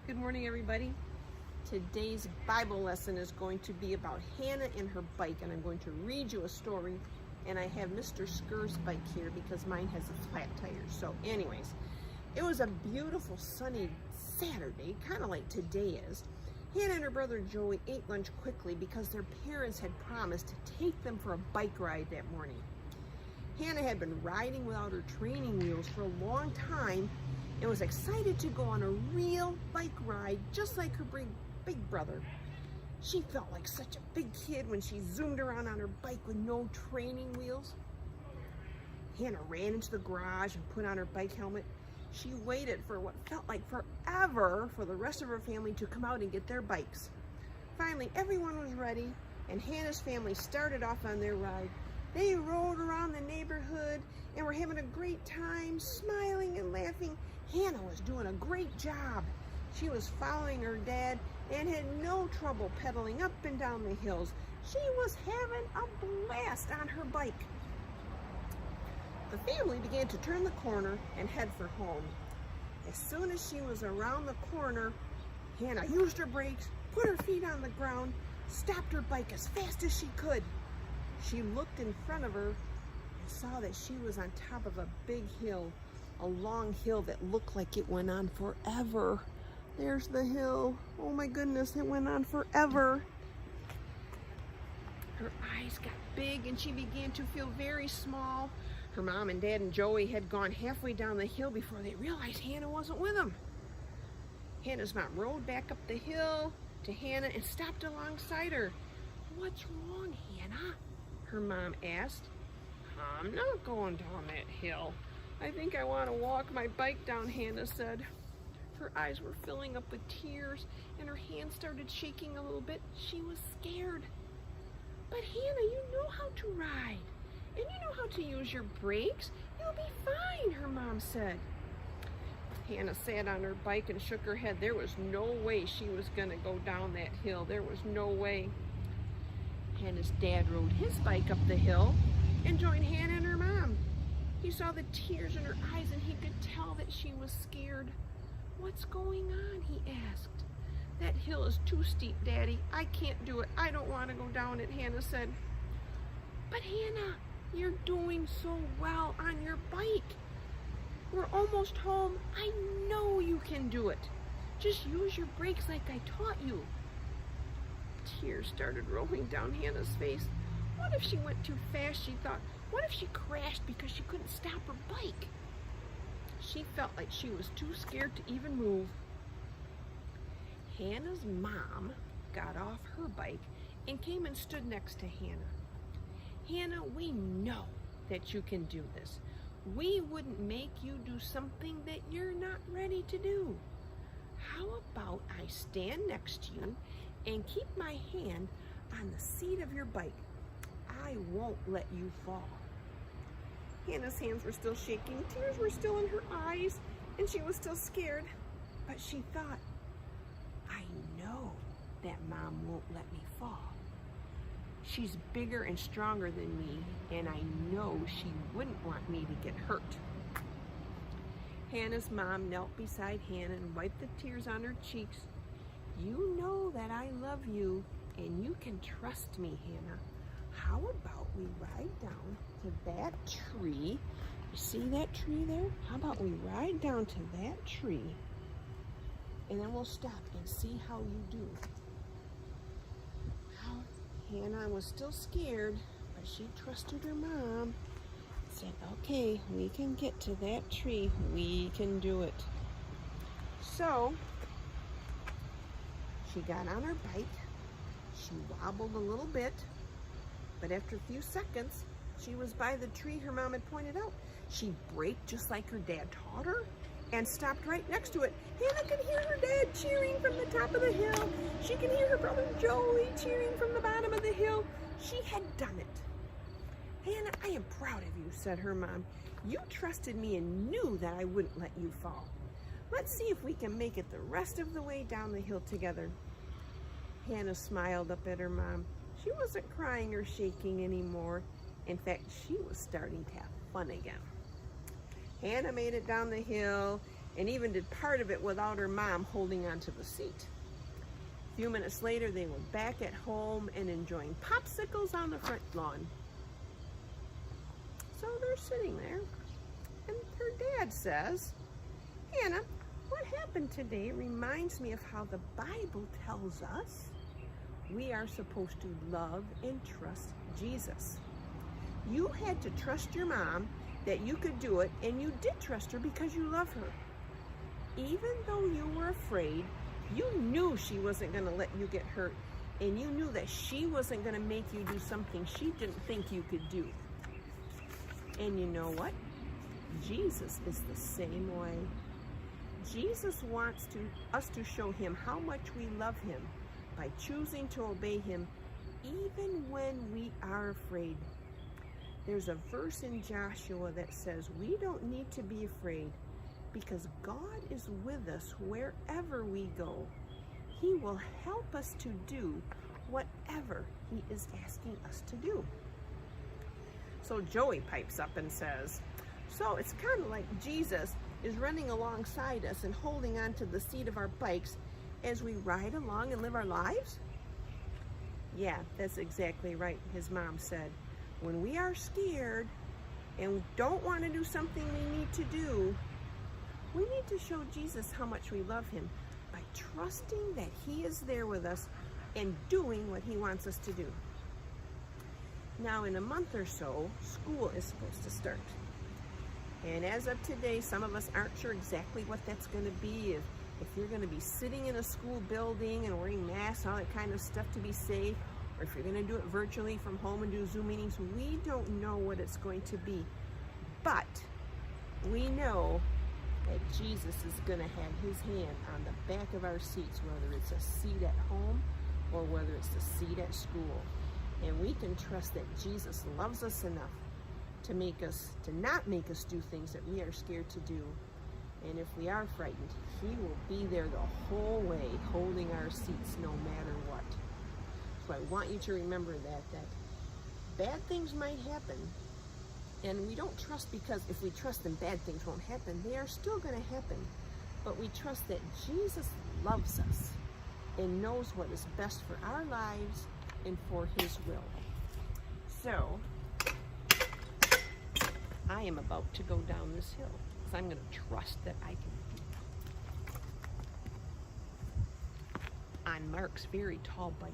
Good morning, everybody. Today's Bible lesson is going to be about Hannah and her bike, and I'm going to read you a story. And I have Mr. Skur's bike here because mine has a flat tire. So anyways, it was a beautiful sunny Saturday, kind of like today is. Hannah and her brother Joey ate lunch quickly because their parents had promised to take them for a bike ride that morning. Hannah had been riding without her training wheels for a long time and was excited to go on a real bike ride just like her big brother. She felt like such a big kid when she zoomed around on her bike with no training wheels. Hannah ran into the garage and put on her bike helmet. She waited for what felt like forever for the rest of her family to come out and get their bikes. Finally, everyone was ready, and Hannah's family started off on their ride. They rode around the neighborhood and were having a great time, smiling and laughing. Hannah was doing a great job. She was following her dad and had no trouble pedaling up and down the hills. She was having a blast on her bike. The family began to turn the corner and head for home. As soon as she was around the corner, Hannah used her brakes, put her feet on the ground, stopped her bike as fast as she could. She looked in front of her and saw that she was on top of a big hill, a long hill that looked like it went on forever. There's the hill. Oh my goodness, it went on forever. Her eyes got big and she began to feel very small. Her mom and dad and Joey had gone halfway down the hill before they realized Hannah wasn't with them. Hannah's mom rode back up the hill to Hannah and stopped alongside her. "What's wrong, Hannah?" her mom asked. "I'm not going down that hill. I think I want to walk my bike down," Hannah said. Her eyes were filling up with tears and her hands started shaking a little bit. She was scared. "But Hannah, you know how to ride and you know how to use your brakes. You'll be fine," her mom said. Hannah sat on her bike and shook her head. There was no way she was going to go down that hill. There was no way. Hannah's dad rode his bike up the hill and joined Hannah and her mom. He saw the tears in her eyes and he could tell that she was scared. "What's going on?" he asked. "That hill is too steep, Daddy. I can't do it. I don't want to go down it," Hannah said. "But Hannah, you're doing so well on your bike. We're almost home. I know you can do it. Just use your brakes like I taught you." Tears started rolling down Hannah's face. What if she went too fast, she thought? What if she crashed because she couldn't stop her bike? She felt like she was too scared to even move. Hannah's mom got off her bike and came and stood next to Hannah. "Hannah, we know that you can do this. We wouldn't make you do something that you're not ready to do. How about I stand next to you and keep my hand on the seat of your bike? I won't let you fall." Hannah's hands were still shaking, tears were still in her eyes, and she was still scared. But she thought, "I know that Mom won't let me fall. She's bigger and stronger than me, and I know she wouldn't want me to get hurt." Hannah's mom knelt beside Hannah and wiped the tears on her cheeks. "You know that I love you, and you can trust me, Hannah. How about we ride down to that tree? You see that tree there? How about we ride down to that tree, and then we'll stop and see how you do." Hannah was still scared, but she trusted her mom. Said, "Okay, we can get to that tree. We can do it." So she got on her bike. She wobbled a little bit, but after a few seconds, she was by the tree her mom had pointed out. She braked just like her dad taught her and stopped right next to it. Hannah could hear her dad cheering from the top of the hill. She could hear her brother Joey cheering from the bottom of the hill. She had done it. "Hannah, I am proud of you," said her mom. "You trusted me and knew that I wouldn't let you fall. Let's see if we can make it the rest of the way down the hill together." Hannah smiled up at her mom. She wasn't crying or shaking anymore. In fact, she was starting to have fun again. Hannah made it down the hill and even did part of it without her mom holding onto the seat. A few minutes later, they were back at home and enjoying popsicles on the front lawn. So they're sitting there, and her dad says, "Hannah, what happened today reminds me of how the Bible tells us we are supposed to love and trust Jesus. You had to trust your mom that you could do it, and you did trust her because you love her. Even though you were afraid, you knew she wasn't going to let you get hurt, and you knew that she wasn't going to make you do something she didn't think you could do. And you know what? Jesus is the same way. Jesus wants us to show him how much we love him by choosing to obey him even when we are afraid. There's a verse in Joshua that says we don't need to be afraid because God is with us wherever we go. He will help us to do whatever he is asking us to do." So Joey pipes up and says, "So it's kind of like Jesus is running alongside us and holding on to the seat of our bikes as we ride along and live our lives?" "Yeah, that's exactly right," his mom said. "When we are scared and don't want to do something we need to do, we need to show Jesus how much we love him by trusting that he is there with us and doing what he wants us to do." Now, in a month or so, school is supposed to start. And as of today, some of us aren't sure exactly what that's going to be. If you're going to be sitting in a school building and wearing masks and all that kind of stuff to be safe, or if you're going to do it virtually from home and do Zoom meetings, we don't know what it's going to be. But we know that Jesus is going to have his hand on the back of our seats, whether it's a seat at home or whether it's a seat at school. And we can trust that Jesus loves us enough to not make us do things that we are scared to do. And if we are frightened, he will be there the whole way, holding our seats no matter what. So I want you to remember that bad things might happen. And we don't trust because if we trust them, bad things won't happen. They are still going to happen. But we trust that Jesus loves us and knows what is best for our lives and for his will. So, I am about to go down this hill because I'm going to trust that I can do it on Mark's very tall bike.